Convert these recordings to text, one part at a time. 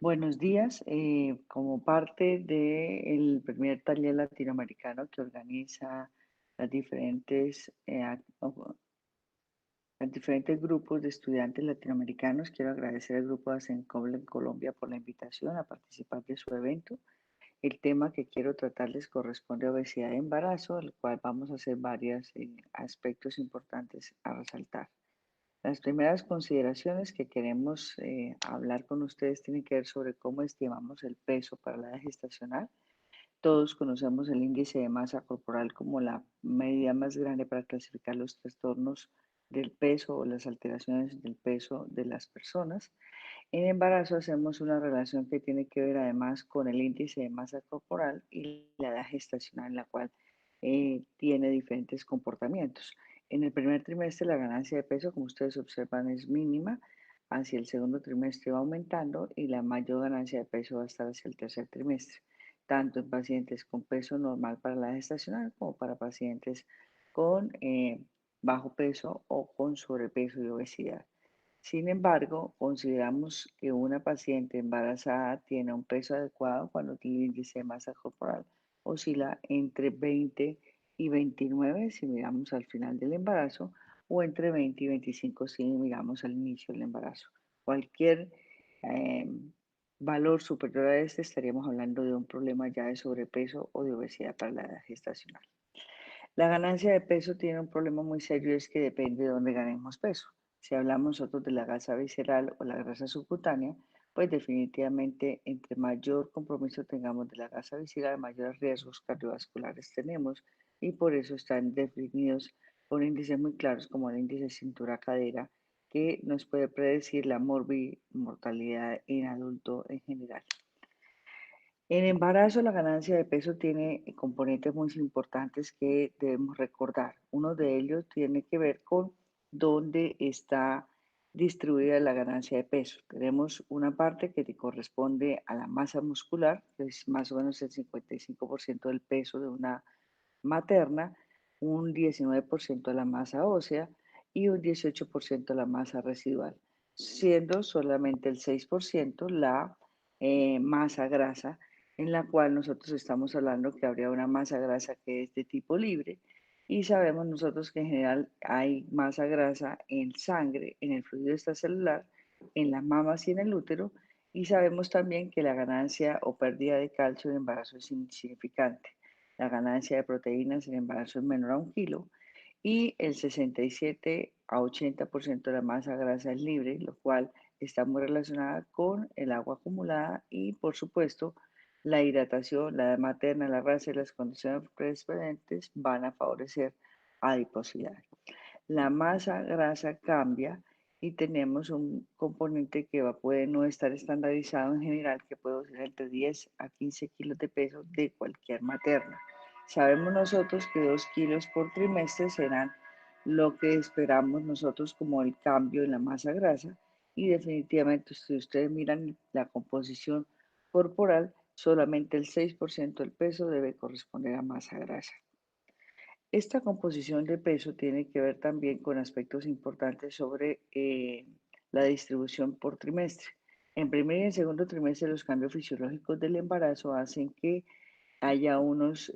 Buenos días. Como parte del primer taller latinoamericano que organiza las diferentes, los diferentes grupos de estudiantes latinoamericanos, quiero agradecer al grupo ASENCOBLE en Colombia por la invitación a participar de su evento. El tema que quiero tratarles corresponde a obesidad y embarazo, el cual vamos a hacer varios aspectos importantes a resaltar. Las primeras consideraciones que queremos hablar con ustedes tienen que ver sobre cómo estimamos el peso para la edad gestacional. Todos conocemos el índice de masa corporal como la medida más grande para clasificar los trastornos del peso o las alteraciones del peso de las personas. En embarazo hacemos una relación que tiene que ver además con el índice de masa corporal y la edad gestacional en la cual tiene diferentes comportamientos. En el primer trimestre la ganancia de peso, como ustedes observan, es mínima. Hacia el segundo trimestre va aumentando y la mayor ganancia de peso va a estar hacia el tercer trimestre, tanto en pacientes con peso normal para la gestacional como para pacientes con bajo peso o con sobrepeso y obesidad. Sin embargo, consideramos que una paciente embarazada tiene un peso adecuado cuando el índice de masa corporal oscila entre 20 y 29 si miramos al final del embarazo o entre 20 y 25 si miramos al inicio del embarazo. Cualquier eh, valor superior a este estaríamos hablando de un problema ya de sobrepeso o de obesidad para la edad gestacional. La ganancia de peso tiene un problema muy serio, es que depende de dónde ganemos peso. Si hablamos nosotros de la grasa visceral o la grasa subcutánea, pues definitivamente entre mayor compromiso tengamos de la grasa visceral, mayores riesgos cardiovasculares tenemos y por eso están definidos con índices muy claros como el índice cintura-cadera que nos puede predecir la mortalidad en adulto en general. En embarazo, la ganancia de peso tiene componentes muy importantes que debemos recordar. Uno de ellos tiene que ver con dónde está distribuida la ganancia de peso. Tenemos una parte que te corresponde a la masa muscular, que es más o menos el 55% del peso de una materna, un 19% de la masa ósea y un 18% de la masa residual, siendo solamente el 6% la masa grasa, en la cual nosotros estamos hablando que habría una masa grasa que es de tipo libre y sabemos nosotros que en general hay masa grasa en sangre, en el fluido extracelular, en las mamas y en el útero y sabemos también que la ganancia o pérdida de calcio en embarazo es insignificante. La ganancia de proteínas en embarazo es menor a 1 kilo y el 67 a 80% de la masa grasa es libre, lo cual está muy relacionada con el agua acumulada y, por supuesto, la hidratación, la edad materna, la raza y las condiciones precedentes van a favorecer adiposidad. La masa grasa cambia y tenemos un componente que puede no estar estandarizado en general, que puede ser entre 10 a 15 kilos de peso de cualquier materna. Sabemos nosotros que 2 kilos por trimestre serán lo que esperamos nosotros como el cambio en la masa grasa y definitivamente si ustedes miran la composición corporal, solamente el 6% del peso debe corresponder a masa grasa. Esta composición de peso tiene que ver también con aspectos importantes sobre la distribución por trimestre. En primer y en segundo trimestre, los cambios fisiológicos del embarazo hacen que haya unos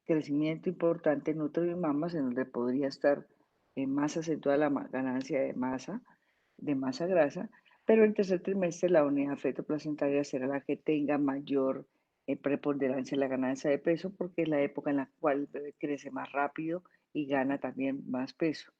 crecimiento importante en útero y mamas, en donde podría estar más acentuada la ganancia de masa grasa, pero el tercer trimestre la unidad feto-placentaria será la que tenga mayor preponderancia en la ganancia de peso porque es la época en la cual el bebé crece más rápido y gana también más peso.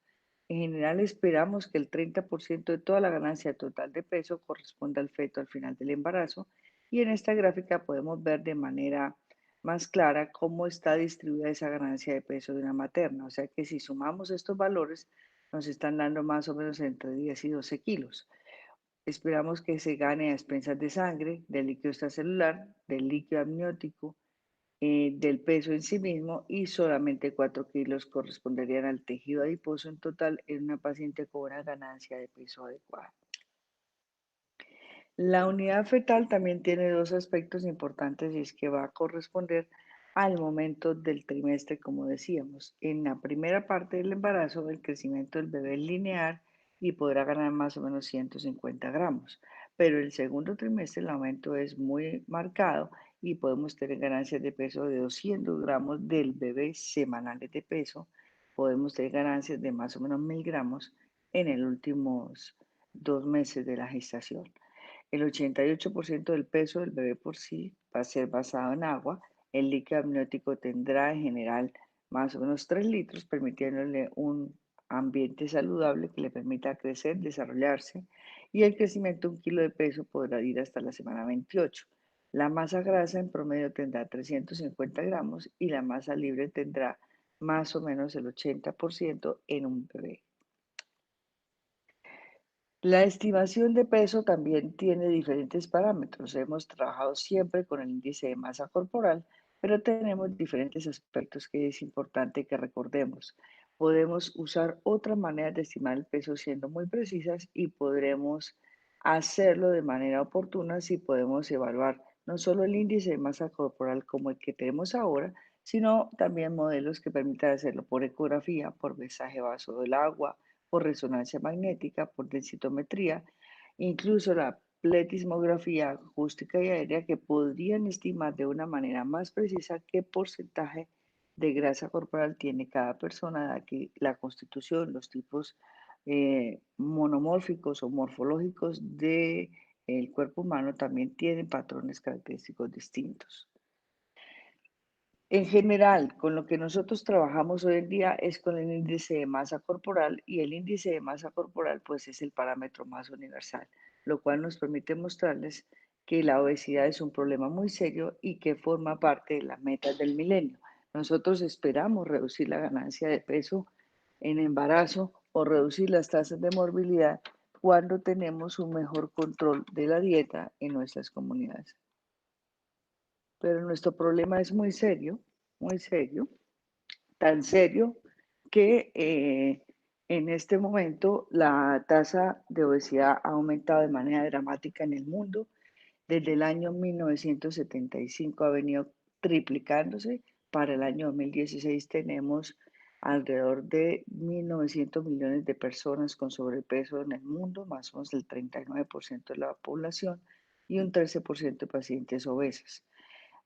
En general esperamos que el 30% de toda la ganancia total de peso corresponda al feto al final del embarazo y en esta gráfica podemos ver de manera más clara cómo está distribuida esa ganancia de peso de una materna. O sea que si sumamos estos valores nos están dando más o menos entre 10 y 12 kilos. Esperamos que se gane a expensas de sangre, del líquido extracelular, del líquido amniótico, del peso en sí mismo y solamente 4 kilos corresponderían al tejido adiposo en total en una paciente con una ganancia de peso adecuada. La unidad fetal también tiene dos aspectos importantes y es que va a corresponder al momento del trimestre, como decíamos. En la primera parte del embarazo, el crecimiento del bebé es lineal y podrá ganar más o menos 150 gramos. pero el segundo trimestre el aumento es muy marcado y podemos tener ganancias de peso de 200 gramos del bebé semanales de peso. Podemos tener ganancias de más o menos 1000 gramos en los últimos 2 meses de la gestación. El 88% del peso del bebé por sí va a ser basado en agua. El líquido amniótico tendrá en general más o menos 3 litros, permitiéndole un ambiente saludable que le permita crecer, desarrollarse, y el crecimiento de 1 kilo de peso podrá ir hasta la semana 28. La masa grasa en promedio tendrá 350 gramos y la masa libre tendrá más o menos el 80% en un bebé. La estimación de peso también tiene diferentes parámetros. Hemos trabajado siempre con el índice de masa corporal, pero tenemos diferentes aspectos que es importante que recordemos. Podemos usar otras maneras de estimar el peso siendo muy precisas y podremos hacerlo de manera oportuna si podemos evaluar no solo el índice de masa corporal como el que tenemos ahora, sino también modelos que permitan hacerlo por ecografía, por mensaje vaso del agua, por resonancia magnética, por densitometría, incluso la pletismografía acústica y aérea, que podrían estimar de una manera más precisa qué porcentaje de grasa corporal tiene cada persona, dada que la constitución, los tipos monomórficos o morfológicos del cuerpo humano también tienen patrones característicos distintos. En general, con lo que nosotros trabajamos hoy en día es con el índice de masa corporal, y el índice de masa corporal pues es el parámetro más universal, lo cual nos permite mostrarles que la obesidad es un problema muy serio y que forma parte de las metas del milenio. Nosotros esperamos reducir la ganancia de peso en embarazo o reducir las tasas de morbilidad cuando tenemos un mejor control de la dieta en nuestras comunidades. Pero nuestro problema es muy serio, tan serio que en este momento la tasa de obesidad ha aumentado de manera dramática en el mundo. Desde el año 1975 ha venido triplicándose. Para el año 2016 tenemos alrededor de 1.900 millones de personas con sobrepeso en el mundo, más o menos el 39% de la población, y un 13% de pacientes obesos.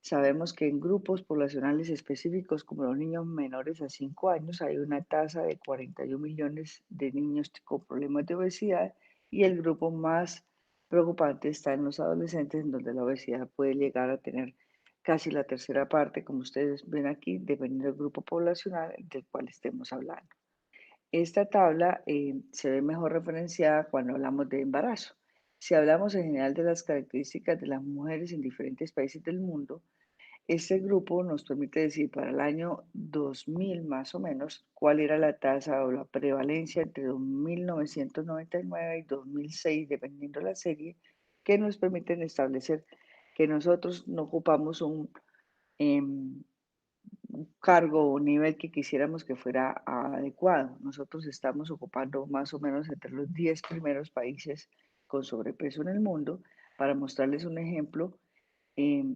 Sabemos que en grupos poblacionales específicos como los niños menores a 5 años hay una tasa de 41 millones de niños con problemas de obesidad, y el grupo más preocupante está en los adolescentes, en donde la obesidad puede llegar a tener casi la tercera parte, como ustedes ven aquí, dependiendo del grupo poblacional del cual estemos hablando. Esta tabla se ve mejor referenciada cuando hablamos de embarazo. Si hablamos en general de las características de las mujeres en diferentes países del mundo, este grupo nos permite decir para el año 2000 más o menos cuál era la tasa o la prevalencia entre 1999 y 2006, dependiendo de la serie, que nos permiten establecer que nosotros no ocupamos em, un cargo o nivel que quisiéramos que fuera adecuado. Nosotros estamos ocupando más o menos entre los 10 primeros países con sobrepeso en el mundo. Para mostrarles un ejemplo,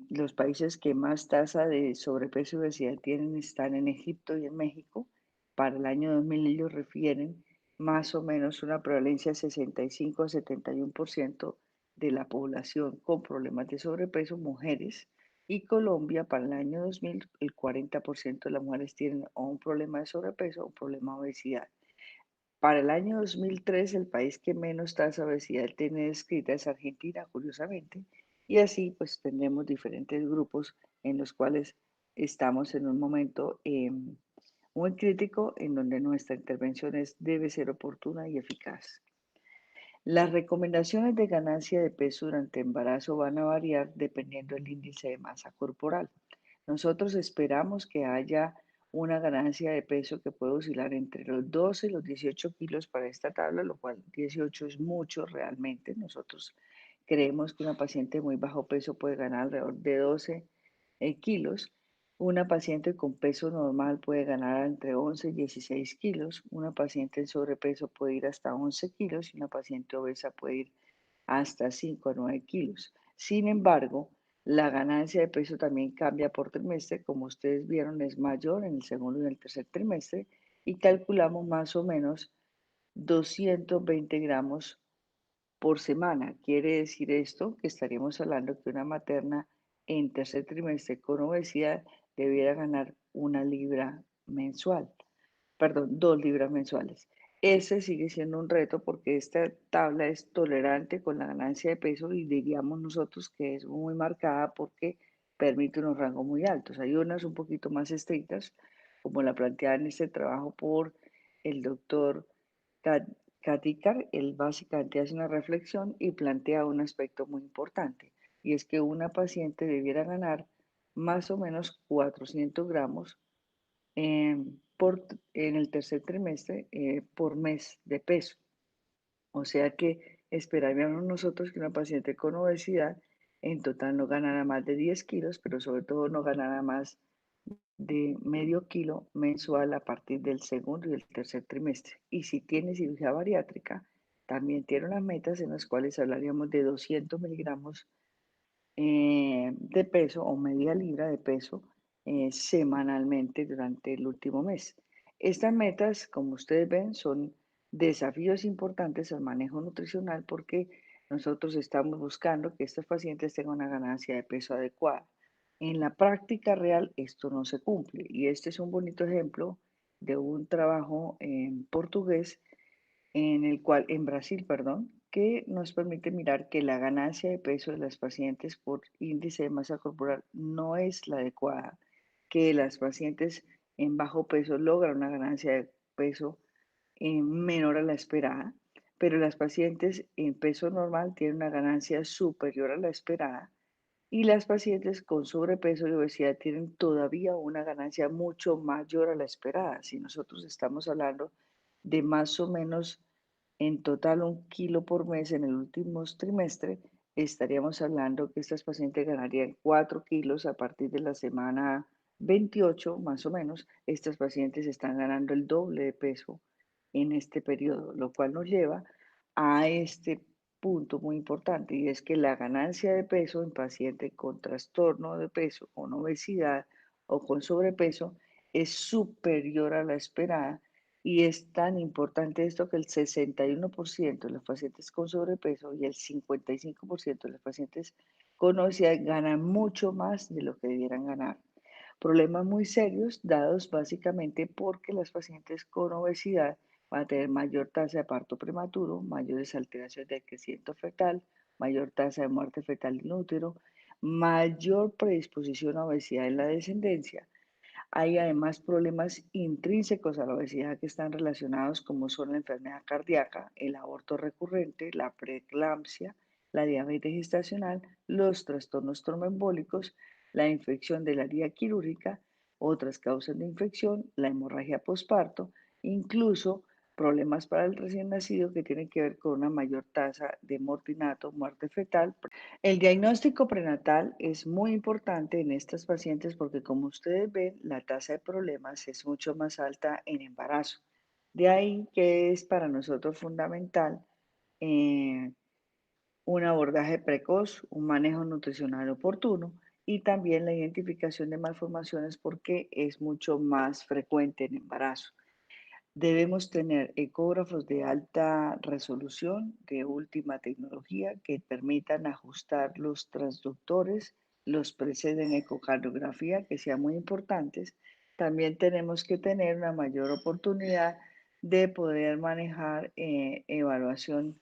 los países que más tasa de sobrepeso y obesidad tienen están en Egipto y en México. Para el año 2000 ellos refieren más o menos una prevalencia de 65 a 71% de la población con problemas de sobrepeso, mujeres. Y Colombia, para el año 2000, el 40% de las mujeres tienen o un problema de sobrepeso o un problema de obesidad. Para el año 2003, el país que menos tasa de obesidad tiene descrita es Argentina, curiosamente, y así pues tenemos diferentes grupos en los cuales estamos en un momento muy crítico en donde nuestra intervención debe ser oportuna y eficaz. Las recomendaciones de ganancia de peso durante embarazo van a variar dependiendo del índice de masa corporal. Nosotros esperamos que haya una ganancia de peso que puede oscilar entre los 12 y los 18 kilos para esta tabla, lo cual 18 es mucho realmente. Nosotros creemos que una paciente de muy bajo peso puede ganar alrededor de 12 kilos. Una paciente con peso normal puede ganar entre 11 y 16 kilos. Una paciente en sobrepeso puede ir hasta 11 kilos y una paciente obesa puede ir hasta 5 a 9 kilos. Sin embargo, la ganancia de peso también cambia por trimestre. Como ustedes vieron, es mayor en el segundo y en el tercer trimestre, y calculamos más o menos 220 gramos por semana. Quiere decir esto que estaríamos hablando que una materna en tercer trimestre con obesidad debiera ganar 1 libra mensual, perdón, 2 libras mensuales. Ese sigue siendo un reto porque esta tabla es tolerante con la ganancia de peso y diríamos nosotros que es muy marcada porque permite unos rangos muy altos. Hay unas un poquito más estrictas, como la planteada en este trabajo por el doctor Katikar. Él básicamente hace una reflexión y plantea un aspecto muy importante, y es que una paciente debiera ganar más o menos 400 gramos en el tercer trimestre por mes de peso. O sea que esperaríamos nosotros que una paciente con obesidad en total no ganara más de 10 kilos, pero sobre todo no ganara más de medio kilo mensual a partir del segundo y el tercer trimestre. Y si tiene cirugía bariátrica, también tiene unas metas en las cuales hablaríamos de 200 miligramos de peso o media libra de peso semanalmente durante el último mes. Estas metas, como ustedes ven, son desafíos importantes al manejo nutricional porque nosotros estamos buscando que estos pacientes tengan una ganancia de peso adecuada. En la práctica real esto no se cumple y este es un bonito ejemplo de un trabajo en portugués en Brasil, perdón, que nos permite mirar que la ganancia de peso de las pacientes por índice de masa corporal no es la adecuada, que las pacientes en bajo peso logran una ganancia de peso menor a la esperada, pero las pacientes en peso normal tienen una ganancia superior a la esperada y las pacientes con sobrepeso y obesidad tienen todavía una ganancia mucho mayor a la esperada. Si nosotros estamos hablando de más o menos en total 1 kilo por mes en el último trimestre, estaríamos hablando que estas pacientes ganarían 4 kilos a partir de la semana 28, más o menos. Estas pacientes están ganando el doble de peso en este periodo, lo cual nos lleva a este punto muy importante, y es que la ganancia de peso en pacientes con trastorno de peso, con obesidad o con sobrepeso es superior a la esperada, y es tan importante esto que el 61% de los pacientes con sobrepeso y el 55% de los pacientes con obesidad ganan mucho más de lo que debieran ganar. Problemas muy serios dados básicamente porque las pacientes con obesidad van a tener mayor tasa de parto prematuro, mayores alteraciones del crecimiento fetal, mayor tasa de muerte fetal in útero, mayor predisposición a obesidad en la descendencia. Hay además problemas intrínsecos a la obesidad que están relacionados como son la enfermedad cardíaca, el aborto recurrente, la preeclampsia, la diabetes gestacional, los trastornos tromboembólicos, la infección de la vía quirúrgica, otras causas de infección, la hemorragia posparto, incluso problemas para el recién nacido que tienen que ver con una mayor tasa de mortinato, muerte fetal. El diagnóstico prenatal es muy importante en estas pacientes porque, como ustedes ven, la tasa de problemas es mucho más alta en embarazo. De ahí que es para nosotros fundamental eh, un abordaje precoz, un manejo nutricional oportuno y también la identificación de malformaciones porque es mucho más frecuente en embarazo. Debemos tener ecógrafos de alta resolución, de última tecnología, que permitan ajustar los transductores, los presets en ecocardiografía, que sean muy importantes. También tenemos que tener una mayor oportunidad de poder manejar evaluación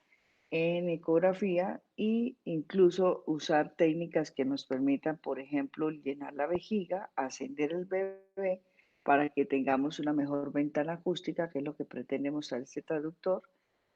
en ecografía e incluso usar técnicas que nos permitan, por ejemplo, llenar la vejiga, ascender el bebé para que tengamos una mejor ventana acústica, que es lo que pretende mostrar este traductor.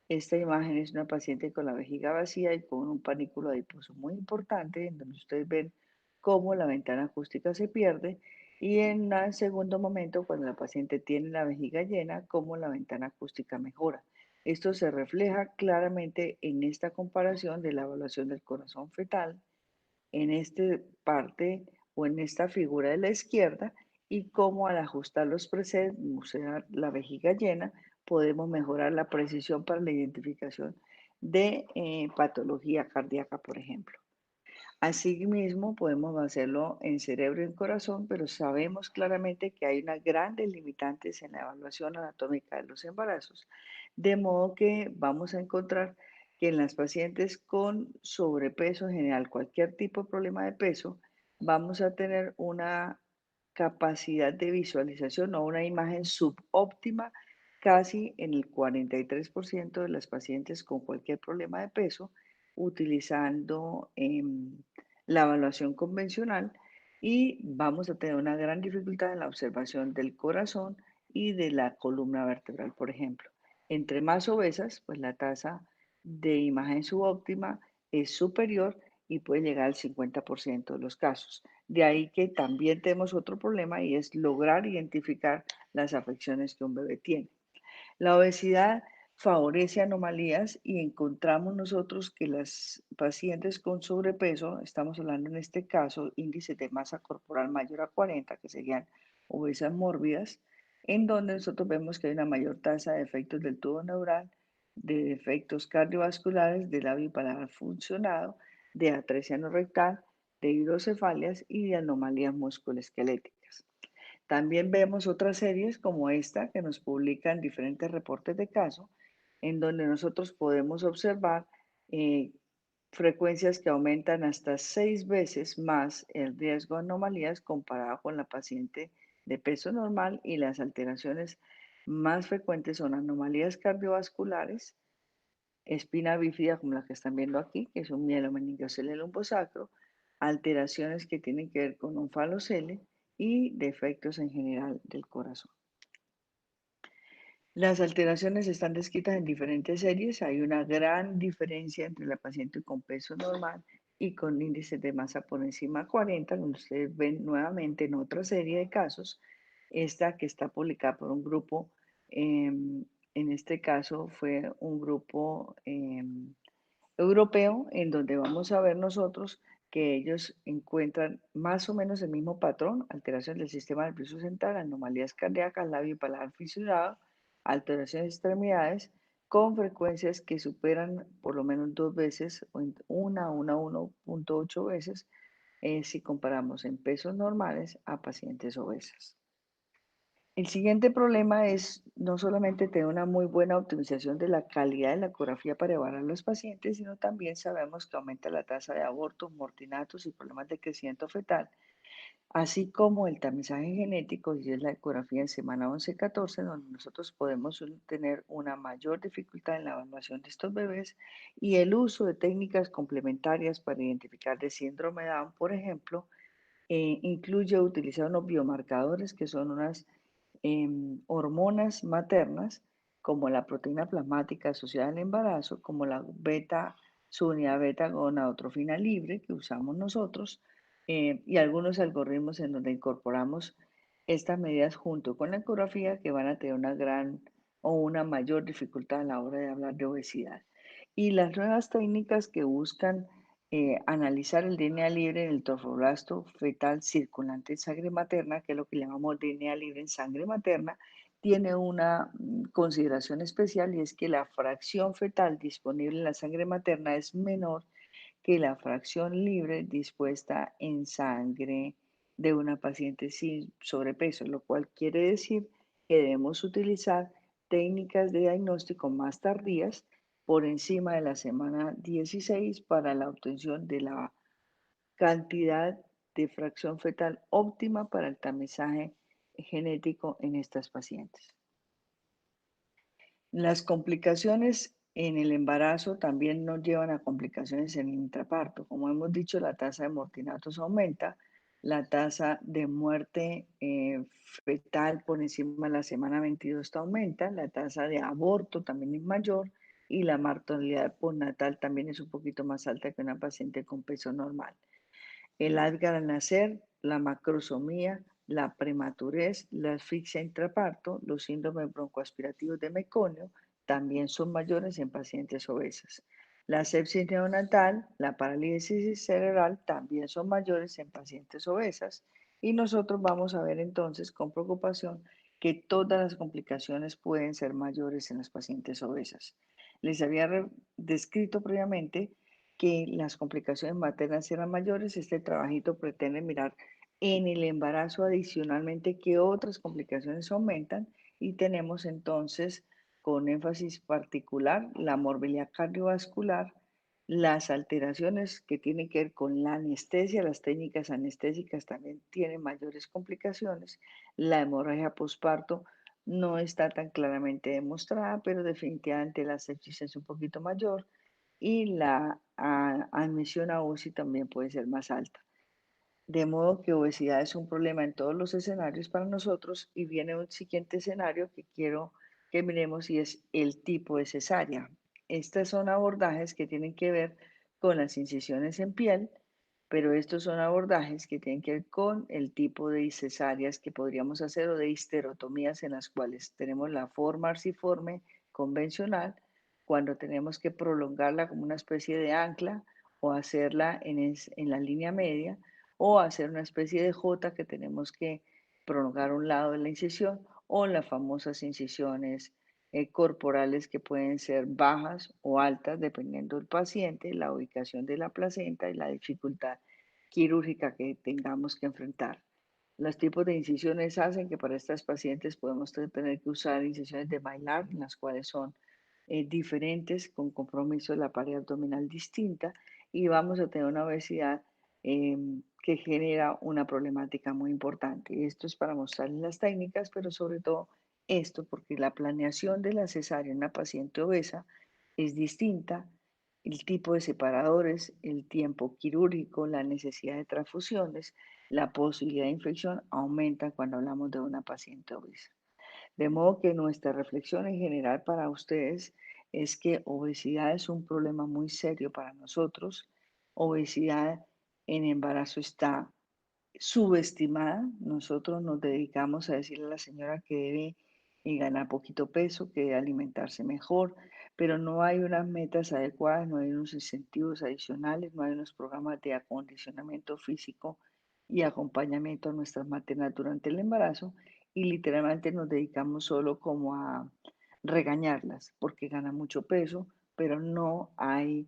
Esta imagen es una paciente con la vejiga vacía y con un panículo adiposo muy importante, en donde ustedes ven cómo la ventana acústica se pierde, y en un segundo momento, cuando la paciente tiene la vejiga llena, cómo la ventana acústica mejora. Esto se refleja claramente en esta comparación de la evaluación del corazón fetal en esta parte o en esta figura de la izquierda, y cómo al ajustar los presets, o sea, la vejiga llena, podemos mejorar la precisión para la identificación de patología cardíaca, por ejemplo. Asimismo, podemos hacerlo en cerebro y en corazón, pero sabemos claramente que hay unas grandes limitantes en la evaluación anatómica de los embarazos, de modo que vamos a encontrar que en las pacientes con sobrepeso en general, cualquier tipo de problema de peso, vamos a tener una capacidad de visualización o una imagen subóptima casi en el 43% de las pacientes con cualquier problema de peso, utilizando la evaluación convencional, y vamos a tener una gran dificultad en la observación del corazón y de la columna vertebral, por ejemplo. Entre más obesas, pues la tasa de imagen subóptima es superior y puede llegar al 50% de los casos. De ahí que también tenemos otro problema, y es lograr identificar las afecciones que un bebé tiene. La obesidad favorece anomalías y encontramos nosotros que las pacientes con sobrepeso, estamos hablando en este caso índice de masa corporal mayor a 40, que serían obesas mórbidas, en donde nosotros vemos que hay una mayor tasa de efectos del tubo neural, de defectos cardiovasculares, de labio y paladar funcionado, de atresia no rectal, de hidrocefalias y de anomalías musculoesqueléticas. También vemos otras series como esta que nos publican diferentes reportes de caso, en donde nosotros podemos observar eh, frecuencias que aumentan hasta 6 veces más el riesgo de anomalías comparado con la paciente de peso normal, y las alteraciones más frecuentes son anomalías cardiovasculares, espina bífida como la que están viendo aquí, que es un mielomeningocele lumbosacro, alteraciones que tienen que ver con un falocele y defectos en general del corazón. Las alteraciones están descritas en diferentes series. Hay una gran diferencia entre la paciente con peso normal y con índices de masa por encima de 40, donde ustedes ven nuevamente en otra serie de casos, esta que está publicada por un grupo, en este caso fue un grupo europeo, en donde vamos a ver nosotros que ellos encuentran más o menos el mismo patrón: alteración del sistema nervioso central, anomalías cardíacas, labio y paladar fisurado, alteraciones de extremidades, con frecuencias que superan por lo menos 2 veces, o en una 1.8 veces, si comparamos en pesos normales a pacientes obesas. El siguiente problema es no solamente tener una muy buena optimización de la calidad de la ecografía para evaluar a los pacientes, sino también sabemos que aumenta la tasa de abortos, mortinatos y problemas de crecimiento fetal, así como el tamizaje genético, y es la ecografía en semana 11-14, donde nosotros podemos tener una mayor dificultad en la evaluación de estos bebés, y el uso de técnicas complementarias para identificar de síndrome de Down, por ejemplo, incluye utilizar unos biomarcadores que son unas hormonas maternas, como la proteína plasmática asociada al embarazo, como la beta, subunidad beta gonadotrofina libre que usamos nosotros, y algunos algoritmos en donde incorporamos estas medidas junto con la ecografía, que van a tener una gran o una mayor dificultad a la hora de hablar de obesidad. Y las nuevas técnicas que buscan analizar el DNA libre en el trofoblasto fetal circulante en sangre materna, que es lo que llamamos DNA libre en sangre materna, tiene una consideración especial, y es que la fracción fetal disponible en la sangre materna es menor que la fracción libre dispuesta en sangre de una paciente sin sobrepeso, lo cual quiere decir que debemos utilizar técnicas de diagnóstico más tardías por encima de la semana 16 para la obtención de la cantidad de fracción fetal óptima para el tamizaje genético en estas pacientes. Las complicaciones en el embarazo también nos llevan a complicaciones en el intraparto. Como hemos dicho, la tasa de mortinatos aumenta, la tasa de muerte fetal por encima de la semana 22 aumenta, la tasa de aborto también es mayor, y la mortalidad postnatal también es un poquito más alta que una paciente con peso normal. El Alzheimer al nacer, la macrosomía, la prematurez, la asfixia intraparto, los síndromes broncoaspirativos de meconio también son mayores en pacientes obesas. La sepsis neonatal, la parálisis cerebral también son mayores en pacientes obesas, y nosotros vamos a ver entonces con preocupación que todas las complicaciones pueden ser mayores en las pacientes obesas. Les había descrito previamente que las complicaciones maternas eran mayores. Este trabajito pretende mirar en el embarazo adicionalmente qué otras complicaciones aumentan, y tenemos entonces con énfasis particular la morbilidad cardiovascular, las alteraciones que tienen que ver con la anestesia, las técnicas anestésicas también tienen mayores complicaciones, la hemorragia posparto no está tan claramente demostrada, pero definitivamente la sepsis es un poquito mayor y la admisión a UCI también puede ser más alta. De modo que obesidad es un problema en todos los escenarios para nosotros y viene un siguiente escenario que quiero que miremos y es el tipo de cesárea. Estos son abordajes que tienen que ver con las incisiones en piel, pero estos son abordajes que tienen que ver con el tipo de cesáreas que podríamos hacer o de histerotomías en las cuales tenemos la forma arciforme convencional cuando tenemos que prolongarla como una especie de ancla o hacerla en la línea media o hacer una especie de J que tenemos que prolongar un lado de la incisión o las famosas incisiones corporales que pueden ser bajas o altas dependiendo del paciente, la ubicación de la placenta y la dificultad quirúrgica que tengamos que enfrentar. Los tipos de incisiones hacen que para estas pacientes podemos tener que usar incisiones de Maillard, en las cuales son diferentes, con compromiso de la pared abdominal distinta, y vamos a tener una obesidad que genera una problemática muy importante. Y esto es para mostrarles las técnicas, pero sobre todo esto, porque la planeación de la cesárea en una paciente obesa es distinta, el tipo de separadores, el tiempo quirúrgico, la necesidad de transfusiones, la posibilidad de infección aumenta cuando hablamos de una paciente obesa. De modo que nuestra reflexión en general para ustedes es que obesidad es un problema muy serio para nosotros. Obesidad en embarazo está subestimada. Nosotros nos dedicamos a decirle a la señora que debe ganar poquito peso, que debe alimentarse mejor, pero no hay unas metas adecuadas, no hay unos incentivos adicionales, no hay unos programas de acondicionamiento físico y acompañamiento a nuestras maternas durante el embarazo y literalmente nos dedicamos solo como a regañarlas porque ganan mucho peso, pero no hay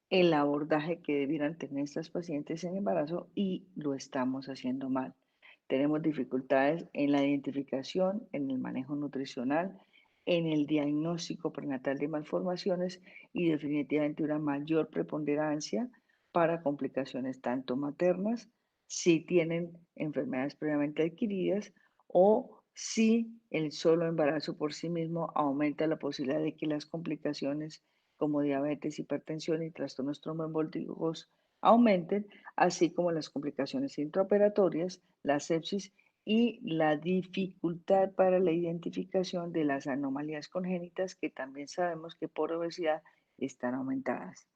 el abordaje que debieran tener estas pacientes en embarazo y lo estamos haciendo mal. Tenemos dificultades en la identificación, en el manejo nutricional, en el diagnóstico prenatal de malformaciones y definitivamente una mayor preponderancia para complicaciones tanto maternas, si tienen enfermedades previamente adquiridas o si el solo embarazo por sí mismo aumenta la posibilidad de que las complicaciones como diabetes, hipertensión y trastornos tromboembólicos aumenten, así como las complicaciones intraoperatorias, la sepsis y la dificultad para la identificación de las anomalías congénitas que también sabemos que por obesidad están aumentadas.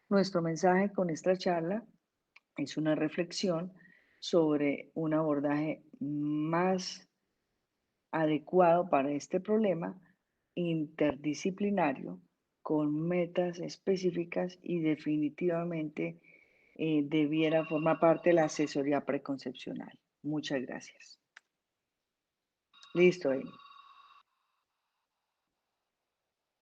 Nuestro mensaje con esta charla es una reflexión sobre un abordaje más adecuado para este problema interdisciplinario con metas específicas y definitivamente debiera formar parte de la asesoría preconcepcional. Muchas gracias. Listo, Amy.